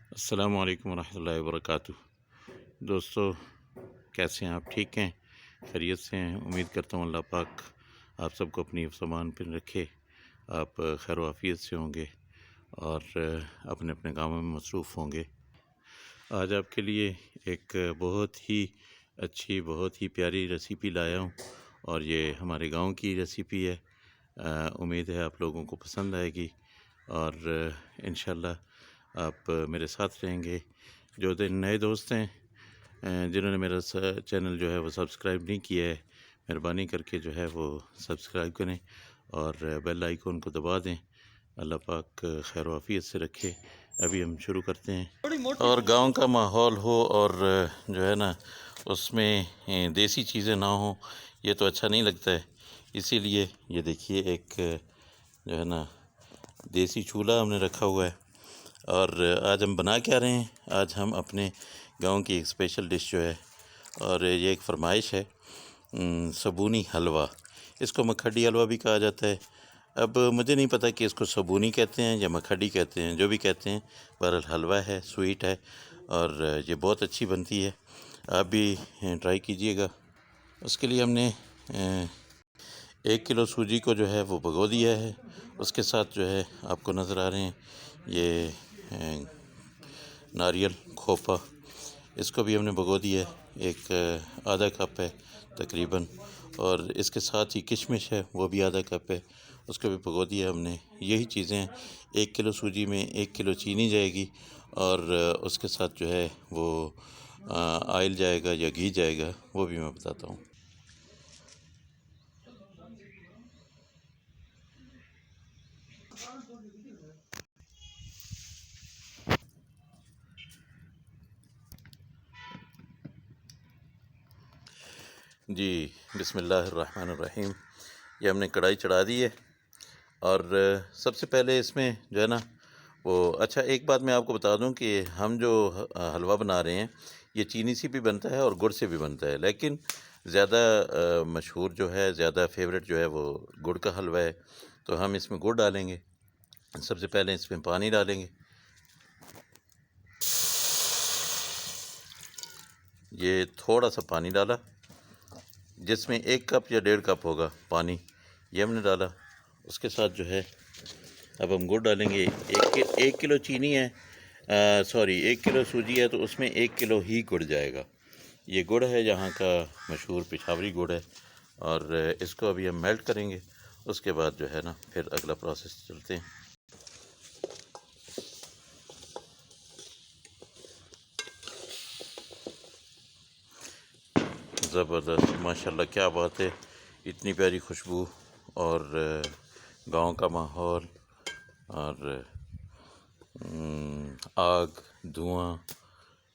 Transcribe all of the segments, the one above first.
अस्सलामु अलैकुम रहमतुल्लाहि व बरकातुहू। दोस्तों, कैसे हैं आप? ठीक हैं, खैरियत से हैं? उम्मीद करता हूँ अल्लाह पाक आप सबको अपनी सामान पर रखे, आप खैर आफियत से होंगे और अपने अपने कामों में मसरूफ़ होंगे। आज आपके लिए एक बहुत ही अच्छी, बहुत ही प्यारी रेसिपी लाया हूँ और ये हमारे गांव की रेसिपी है। उम्मीद है आप लोगों को पसंद आएगी और इंशाल्लाह आप मेरे साथ रहेंगे। जो नए दोस्त हैं, जिन्होंने मेरा चैनल जो है वो सब्सक्राइब नहीं किया है, मेहरबानी करके जो है वो सब्सक्राइब करें और बेल आइकन को दबा दें। अल्लाह पाक खैर आफियत से रखे। अभी हम शुरू करते हैं। और गांव का माहौल हो और जो है ना उसमें देसी चीज़ें ना हो, ये तो अच्छा नहीं लगता है। इसीलिए ये देखिए, एक जो है ना देसी चूल्हा हमने रखा हुआ है। और आज हम बना क्या रहे हैं? आज हम अपने गांव की एक स्पेशल डिश जो है, और ये एक फरमाइश है, सबूनी हलवा। इसको मखडी हलवा भी कहा जाता है। अब मुझे नहीं पता कि इसको सबूनी कहते हैं या मखडी कहते हैं, जो भी कहते हैं, बहरहाल हलवा है, स्वीट है और ये बहुत अच्छी बनती है। आप भी ट्राई कीजिएगा। उसके लिए हमने 1 किलो सूजी को जो है वो भिगो दिया है। उसके साथ जो है आपको नज़र आ रहे हैं ये नारियल खोपा, इसको भी हमने भिगो दिया है। एक आधा कप है तकरीबन। और इसके साथ ही किशमिश है, वो भी आधा कप है, उसको भी भिगो दिया हमने। यही चीज़ें 1 किलो सूजी में 1 किलो चीनी जाएगी और उसके साथ जो है वो ऑयल जाएगा या घी जाएगा, वो भी मैं बताता हूँ। जी, बिस्मिल्लाहिर्रहमानिर्रहीम। ये हमने कढ़ाई चढ़ा दी है और सबसे पहले इसमें जो है ना वो, अच्छा एक बात मैं आपको बता दूं कि हम जो हलवा बना रहे हैं, ये चीनी से भी बनता है और गुड़ से भी बनता है, लेकिन ज़्यादा मशहूर जो है, ज़्यादा फेवरेट जो है वो गुड़ का हलवा है। तो हम इसमें गुड़ डालेंगे। सबसे पहले इसमें पानी डालेंगे। ये थोड़ा सा पानी डाला, जिसमें 1 कप या 1.5 कप होगा पानी, ये हमने डाला। उसके साथ जो है अब हम गुड़ डालेंगे। 1 किलो चीनी है, सॉरी 1 किलो सूजी है, तो उसमें 1 किलो ही गुड़ जाएगा। ये गुड़ है यहाँ का मशहूर पिशावरी गुड़ है और इसको अभी हम मेल्ट करेंगे। उसके बाद जो है ना फिर अगला प्रोसेस चलते हैं। ज़बरदस्त, माशाल्लाह, क्या बात है। इतनी प्यारी खुशबू और गांव का माहौल और आग, धुआं,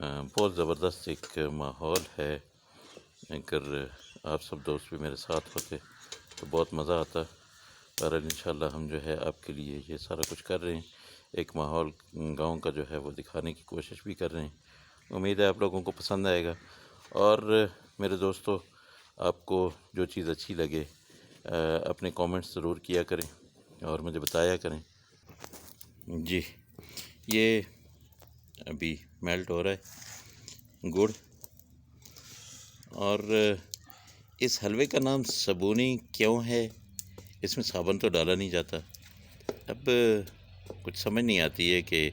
बहुत ज़बरदस्त एक माहौल है। अगर आप सब दोस्त भी मेरे साथ होते तो बहुत मज़ा आता। पर इंशाल्लाह हम जो है आपके लिए ये सारा कुछ कर रहे हैं, एक माहौल गांव का जो है वो दिखाने की कोशिश भी कर रहे हैं। उम्मीद है आप लोगों को पसंद आएगा। और मेरे दोस्तों, आपको जो चीज़ अच्छी लगे अपने कमेंट्स ज़रूर किया करें और मुझे बताया करें। जी, ये अभी मेल्ट हो रहा है गुड़। और इस हलवे का नाम सबूनी क्यों है? इसमें साबुन तो डाला नहीं जाता। अब कुछ समझ नहीं आती है कि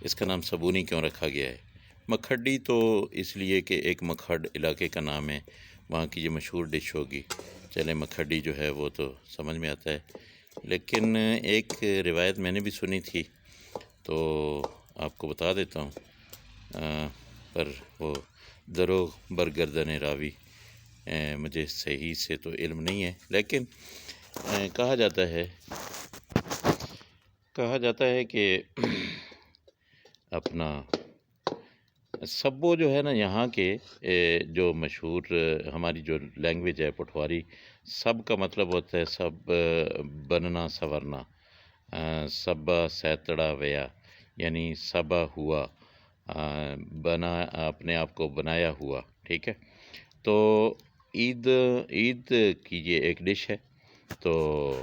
इसका नाम सबूनी क्यों रखा गया है। मखडी तो इसलिए कि एक मखड इलाके का नाम है, वहाँ की ये मशहूर डिश होगी। चले, मखडी जो है वो तो समझ में आता है, लेकिन एक रिवायत मैंने भी सुनी थी तो आपको बता देता हूँ। पर वो दरो बरगर्दन रावी, मुझे सही से तो इल्म नहीं है, लेकिन कहा जाता है कि अपना सब्बो जो है ना यहाँ के जो मशहूर हमारी जो लैंग्वेज है पटवारी, सब का मतलब होता है सब बनना संवरना। सबा सैतड़ा वया, यानी सबा हुआ, बना, अपने आप को बनाया हुआ। ठीक है, तो ईद ईद की ये एक डिश है। तो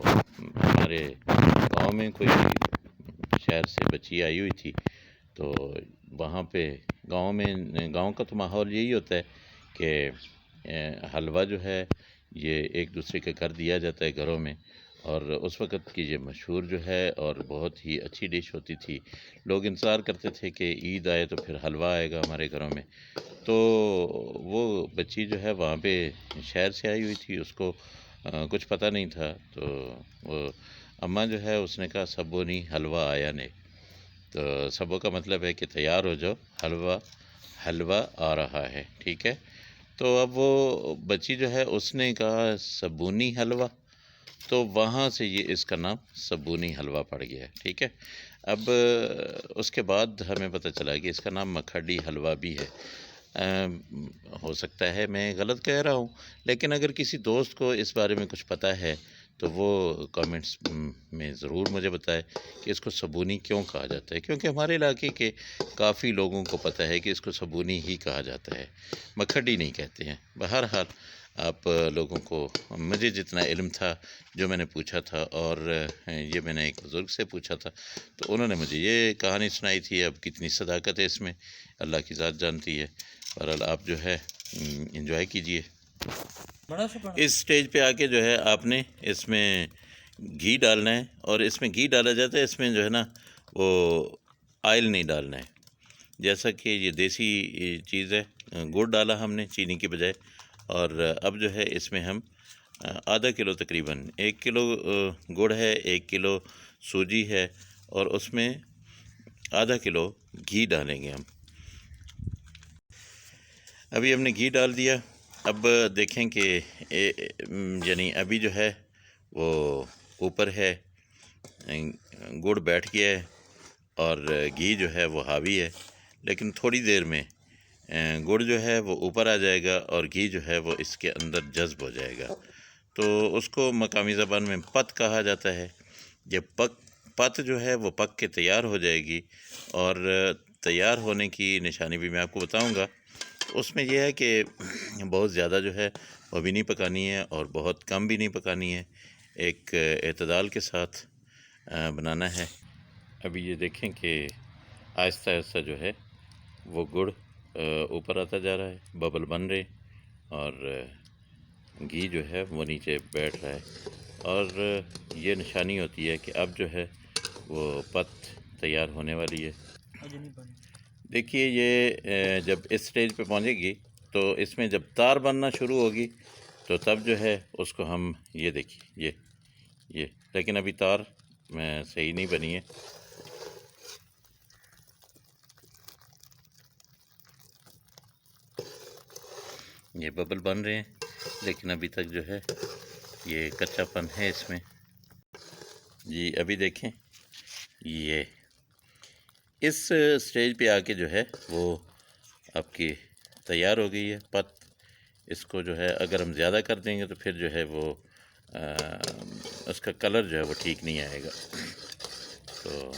हमारे गांव में कोई शहर से बच्ची आई हुई थी, तो वहाँ पे गांव का तो माहौल यही होता है कि हलवा जो है ये एक दूसरे के घर दिया जाता है घरों में, और उस वक़्त की ये मशहूर जो है और बहुत ही अच्छी डिश होती थी। लोग इंतज़ार करते थे कि ईद आए तो फिर हलवा आएगा हमारे घरों में। तो वो बच्ची जो है वहाँ पे शहर से आई हुई थी, उसको कुछ पता नहीं था, तो वो अम्मा जो है उसने कहा सब्बो नी हलवा आया ने। तो सब्बो का मतलब है कि तैयार हो जाओ, हलवा हलवा आ रहा है, ठीक है। तो अब वो बच्ची जो है उसने कहा सबूनी हलवा, तो वहाँ से ये इसका नाम सबूनी हलवा पड़ गया है, ठीक है। अब उसके बाद हमें पता चला कि इसका नाम मखडी हलवा भी है। हो सकता है मैं गलत कह रहा हूँ, लेकिन अगर किसी दोस्त को इस बारे में कुछ पता है तो वो कमेंट्स में ज़रूर मुझे बताए कि इसको सबूनी क्यों कहा जाता है, क्योंकि हमारे इलाके के काफ़ी लोगों को पता है कि इसको सबूनी ही कहा जाता है, मखडी नहीं कहते हैं। बहरहाल आप लोगों को मुझे जितना इल्म था जो मैंने पूछा था, और ये मैंने एक बुज़ुर्ग से पूछा था, तो उन्होंने मुझे ये कहानी सुनाई थी। अब कितनी सदाकत है इसमें अल्लाह की ज़ात जानती है। बहरहाल आप जो है एंजॉय कीजिए। इस स्टेज पे आके जो है आपने इसमें घी डालना है, और इसमें घी डाला जाता है, इसमें जो है ना वो ऑयल नहीं डालना है। जैसा कि ये देसी चीज़ है, गुड़ डाला हमने चीनी की बजाय, और अब जो है इसमें हम आधा किलो तकरीबन 1 किलो गुड़ है, 1 किलो सूजी है, और उसमें आधा किलो घी डालेंगे हम। अभी हमने घी डाल दिया। अब देखें कि यानी अभी जो है वो ऊपर है, गुड़ बैठ गया है और घी जो है वो हावी है, लेकिन थोड़ी देर में गुड़ जो है वो ऊपर आ जाएगा और घी जो है वो इसके अंदर जज्ब हो जाएगा। तो उसको मकामी ज़बान में पत कहा जाता है। जब पत जो है वो पक के तैयार हो जाएगी, और तैयार होने की निशानी भी मैं आपको बताऊंगा। उसमें यह है कि बहुत ज़्यादा जो है वो भी नहीं पकानी है और बहुत कम भी नहीं पकानी है, एक एतदाल के साथ बनाना है। अभी ये देखें कि आहिस्ता आहिस्ता जो है वो गुड़ ऊपर आता जा रहा है, बबल बन रहे, और घी जो है वो नीचे बैठ रहा है, और ये निशानी होती है कि अब जो है वो पत तैयार होने वाली है। देखिए ये जब इस स्टेज पे पहुंचेगी तो इसमें जब तार बनना शुरू होगी तो तब जो है उसको हम, ये देखिए ये लेकिन अभी तार सही नहीं बनी है। ये बबल बन रहे हैं, लेकिन अभी तक जो है ये कच्चापन है इसमें। जी अभी देखें, ये इस स्टेज पे आके जो है वो आपकी तैयार हो गई है पत। इसको जो है अगर हम ज़्यादा कर देंगे तो फिर जो है वो उसका कलर जो है वो ठीक नहीं आएगा। तो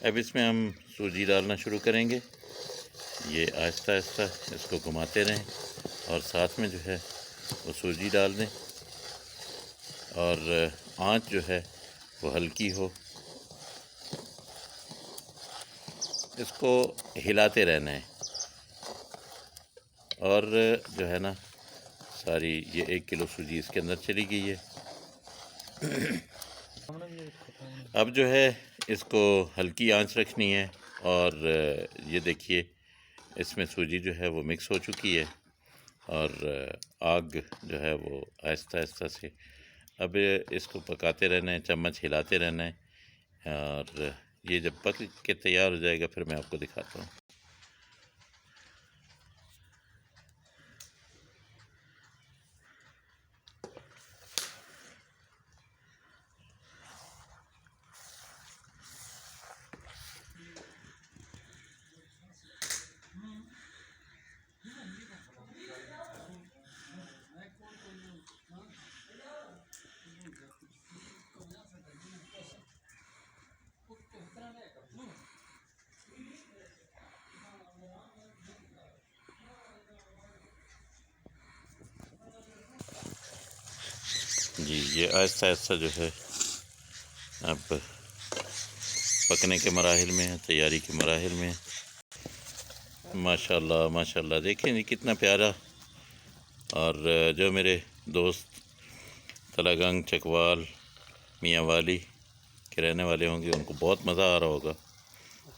अब इसमें हम सूजी डालना शुरू करेंगे। ये आहिस्ता आहिस्ता इसको घुमाते रहें और साथ में जो है वो सूजी डाल दें, और आंच जो है वो हल्की हो। इसको हिलाते रहना है, और जो है ना सारी ये 1 किलो सूजी इसके अंदर चली गई है। अब जो है इसको हल्की आंच रखनी है, और ये देखिए इसमें सूजी जो है वो मिक्स हो चुकी है, और आग जो है वो आहिस्ता आहिस्ता से अब इसको पकाते रहना है, चम्मच हिलाते रहना है, और ये जब पक के तैयार हो जाएगा फिर मैं आपको दिखाता हूँ। जी ये आहिस्ता आहिस्ता जो है अब पकने के मराहिल में है, तैयारी के मराहिल में है। माशाल्लाह माशाल्लाह, देखें जी कितना प्यारा। और जो मेरे दोस्त तलागंग, चकवाल, मियाँ वाली के रहने वाले होंगे उनको बहुत मज़ा आ रहा होगा,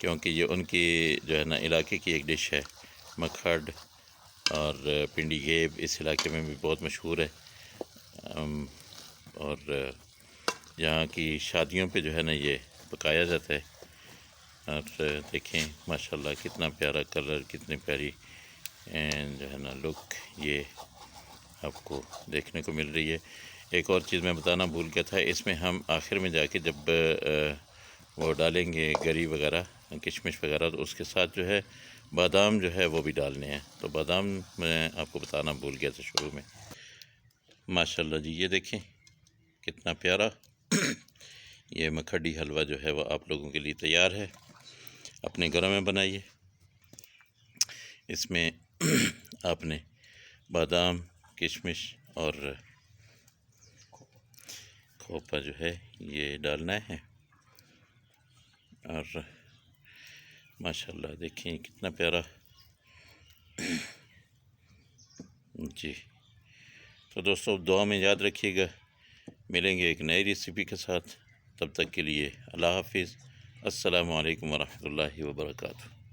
क्योंकि ये उनकी जो है ना इलाके की एक डिश है। मखड़ और पिंडी घेब इस इलाके में भी बहुत मशहूर है। और यहाँ की शादियों पे जो है ना ये पकाया जाता है। और देखें माशाल्लाह कितना प्यारा कलर, कितनी प्यारी जो है ना लुक ये आपको देखने को मिल रही है। एक और चीज़ मैं बताना भूल गया था, इसमें हम आखिर में जाके जब वो डालेंगे गरी वगैरह, किशमिश वगैरह, तो उसके साथ जो है बादाम जो है वो भी डालने हैं। तो बादाम मैं आपको बताना भूल गया था शुरू में। माशाल्लाह जी, ये देखें कितना प्यारा ये मखडी हलवा जो है वो आप लोगों के लिए तैयार है। अपने घरों में बनाइए। इसमें आपने बादाम, किशमिश और खोपा जो है ये डालना है। और माशाल्लाह देखिए कितना प्यारा जी। तो दोस्तों दुआ में याद रखिएगा, मिलेंगे एक नई रेसिपी के साथ। तब तक के लिए अल्लाह हाफिज़। अस्सलामु अलैकुम वरहमतुल्लाहि वबरकातुहू।